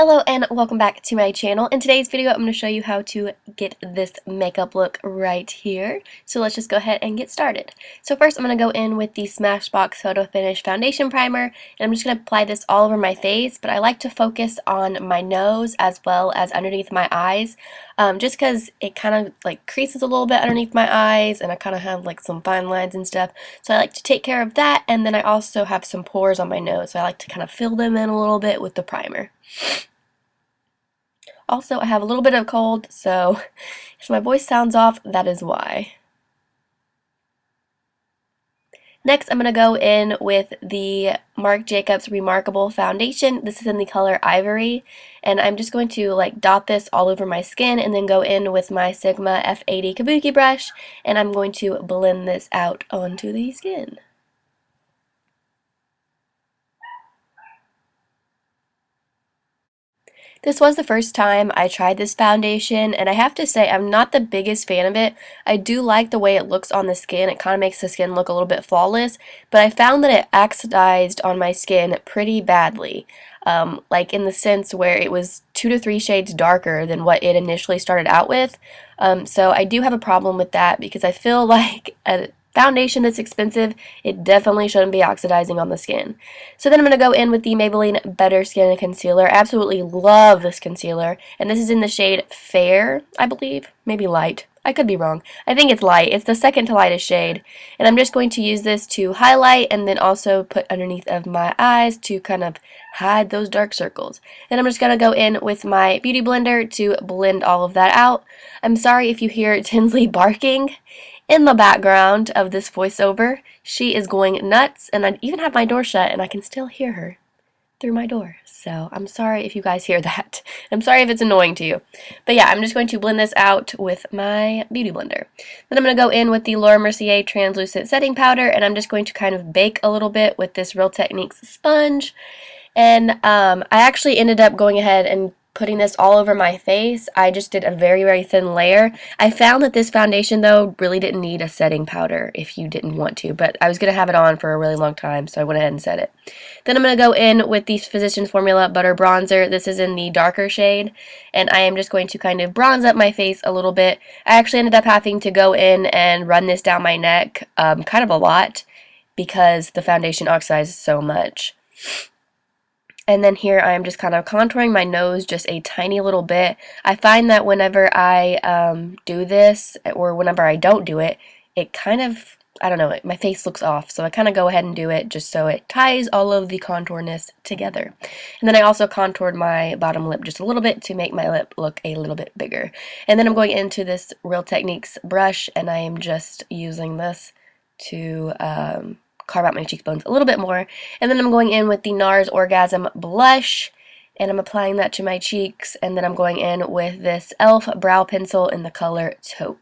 Hello and welcome back to my channel. In today's video, I'm going to show you how to get this makeup look right here. So let's just go ahead and get started. So first I'm going to go in with the Smashbox Photo Finish Foundation Primer, and I'm just going to apply this all over my face, but I like to focus on my nose as well as underneath my eyes, just because it kind of like creases a little bit underneath my eyes and I kind of have like some fine lines and stuff. So I like to take care of that, and then I also have some pores on my nose, so I like to kind of fill them in a little bit with the primer. Also, I have a little bit of a cold, so if my voice sounds off, that is why. Next, I'm going to go in with the Marc Jacobs Remarkable Foundation. This is in the color Ivory, and I'm just going to like dot this all over my skin and then go in with my Sigma F80 Kabuki brush, and I'm going to blend this out onto the skin. This was the first time I tried this foundation, and I have to say I'm not the biggest fan of it. I do like the way it looks on the skin. It kind of makes the skin look a little bit flawless, but I found that it oxidized on my skin pretty badly. Like in the sense where it was 2 to 3 shades darker than what it initially started out with. So I do have a problem with that because I feel like a foundation that's expensive, it definitely shouldn't be oxidizing on the skin. So then I'm going to go in with the Maybelline Better Skin Concealer. I absolutely love this concealer, and this is in the shade Fair, I believe, maybe light. I could be wrong. I think it's light. It's the second to lightest shade, and I'm just going to use this to highlight and then also put underneath of my eyes to kind of hide those dark circles. Then I'm just going to go in with my Beauty Blender to blend all of that out. I'm sorry if you hear Tinsley barking in the background of this voiceover. She is going nuts, and I even have my door shut and I can still hear her through my door. So I'm sorry if you guys hear that. I'm sorry if it's annoying to you. But yeah, I'm just going to blend this out with my Beauty Blender. Then I'm going to go in with the Laura Mercier Translucent Setting Powder, and I'm just going to kind of bake a little bit with this Real Techniques sponge. And I actually ended up going ahead and putting this all over my face. I just did a very, very thin layer. I found that this foundation, though, really didn't need a setting powder if you didn't want to, but I was going to have it on for a really long time, so I went ahead and set it. Then I'm going to go in with the Physicians Formula Butter Bronzer. This is in the darker shade, and I am just going to kind of bronze up my face a little bit. I actually ended up having to go in and run this down my neck kind of a lot because the foundation oxidizes so much. And then here I am just kind of contouring my nose just a tiny little bit. I find that whenever I do this, or whenever I don't do it, it kind of, I don't know, my face looks off. So I kind of go ahead and do it just so it ties all of the contourness together. And then I also contoured my bottom lip just a little bit to make my lip look a little bit bigger. And then I'm going into this Real Techniques brush, and I am just using this to carve out my cheekbones a little bit more. And then I'm going in with the Nars Orgasm blush, and I'm applying that to my cheeks, and then I'm going in with this e.l.f. brow pencil in the color Taupe.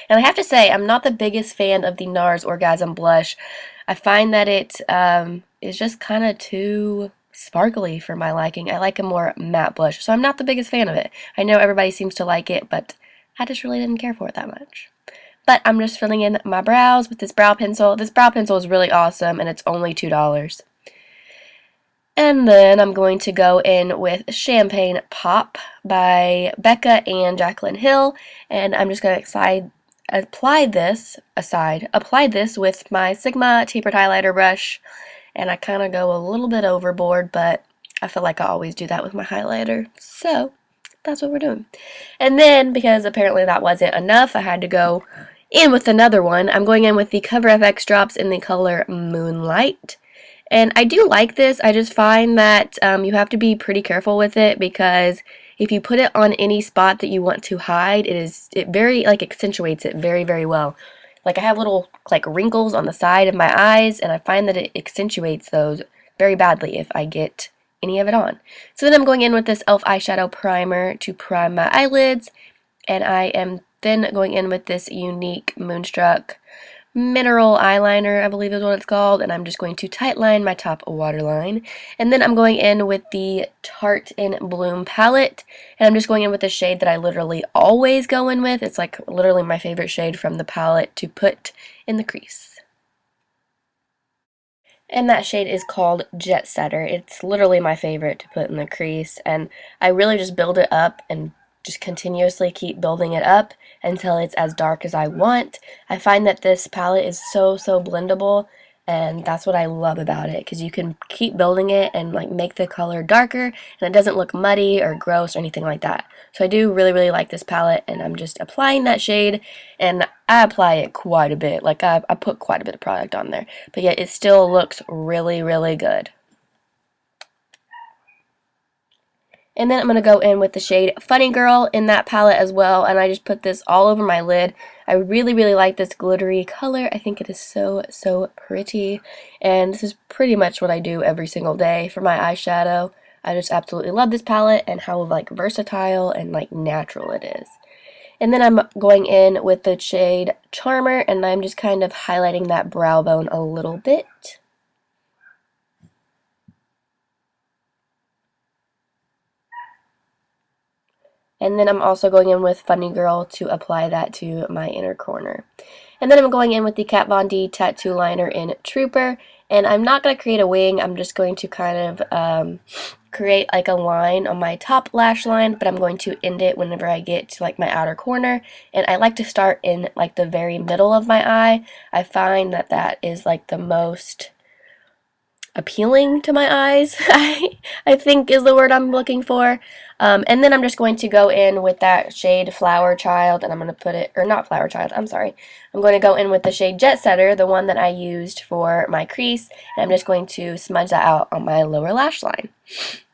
And I have to say, I'm not the biggest fan of the Nars Orgasm blush. I find that it is just kind of too sparkly for my liking. I like a more matte blush, so I'm not the biggest fan of it. I know everybody seems to like it, but I just really didn't care for it that much. But I'm just filling in my brows with this brow pencil. This brow pencil is really awesome, and it's only $2. And then I'm going to go in with Champagne Pop by Becca and Jaclyn Hill, and I'm just going to apply this with my Sigma tapered highlighter brush, and I kind of go a little bit overboard, but I feel like I always do that with my highlighter, so that's what we're doing. And then, because apparently that wasn't enough, I had to go in with another one. I'm going in with the Cover FX drops in the color Moonlight. And I do like this. I just find that you have to be pretty careful with it, because if you put it on any spot that you want to hide, it very like accentuates it very, very well. Like I have little like wrinkles on the side of my eyes, and I find that it accentuates those very badly if I get any of it on. So then I'm going in with this e.l.f. eyeshadow primer to prime my eyelids, and I am then going in with this unique Moonstruck mineral eyeliner, I believe is what it's called, and I'm just going to tightline my top waterline. And then I'm going in with the Tarte in Bloom palette, and I'm just going in with the shade that I literally always go in with. It's like literally my favorite shade from the palette to put in the crease. And that shade is called Jet Setter. It's literally my favorite to put in the crease, and I really just build it up and just continuously keep building it up until it's as dark as I want. I find that this palette is so blendable, and that's what I love about it, because you can keep building it and like make the color darker, and it doesn't look muddy or gross or anything like that. So I do really like this palette, and I'm just applying that shade, and I apply it quite a bit. Like I put quite a bit of product on there, but yet it still looks really good. And then I'm going to go in with the shade Funny Girl in that palette as well, and I just put this all over my lid. I really like this glittery color. I think it is so pretty, and this is pretty much what I do every single day for my eyeshadow. I just absolutely love this palette and how like versatile and like natural it is. And then I'm going in with the shade Charmer, and I'm just kind of highlighting that brow bone a little bit. And then I'm also going in with Funny Girl to apply that to my inner corner. And then I'm going in with the Kat Von D tattoo liner in Trooper, and I'm not going to create a wing. I'm just going to kind of create like a line on my top lash line, but I'm going to end it whenever I get to like my outer corner, and I like to start in like the very middle of my eye. I find that that is like the most appealing to my eyes, I think is the word I'm looking for. And then I'm just going to go in with that shade Flower Child, and I'm going to put it, or not Flower Child, I'm sorry. I'm going to go in with the shade Jet Setter, the one that I used for my crease, and I'm just going to smudge that out on my lower lash line.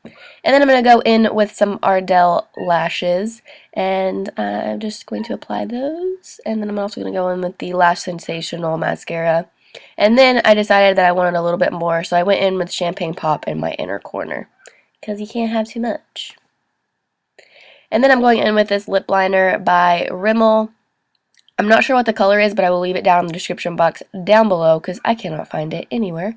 And then I'm going to go in with some Ardell lashes, and I'm just going to apply those. And then I'm also going to go in with the Lash Sensational mascara. And then I decided that I wanted a little bit more, so I went in with Champagne Pop in my inner corner, because you can't have too much. And then I'm going in with this lip liner by Rimmel. I'm not sure what the color is, but I will leave it down in the description box down below, because I cannot find it anywhere.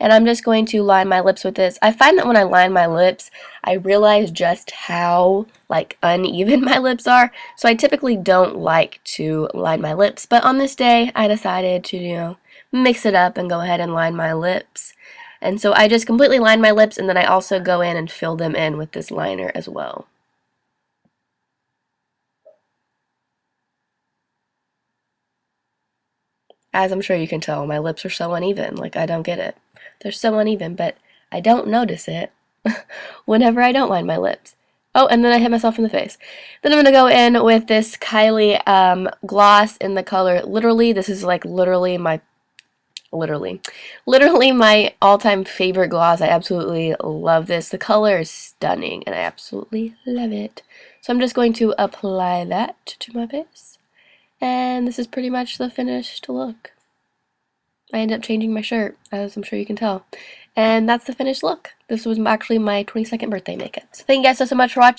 And I'm just going to line my lips with this. I find that when I line my lips, I realize just how like uneven my lips are. So I typically don't like to line my lips, but on this day I decided to, you know, mix it up and go ahead and line my lips. And so I just completely line my lips, and then I also go in and fill them in with this liner as well. As I'm sure you can tell, my lips are so uneven. Like, I don't get it. They're so uneven, but I don't notice it whenever I don't line my lips. Oh, and then I hit myself in the face. Then I'm going to go in with this Kylie gloss in the color Literally. This is like literally my all-time favorite gloss. I absolutely love this. The color is stunning, and I absolutely love it. So I'm just going to apply that to my face. And this is pretty much the finished look. I ended up changing my shirt, as I'm sure you can tell. And that's the finished look. This was actually my 22nd birthday makeup. So thank you guys so much for watching.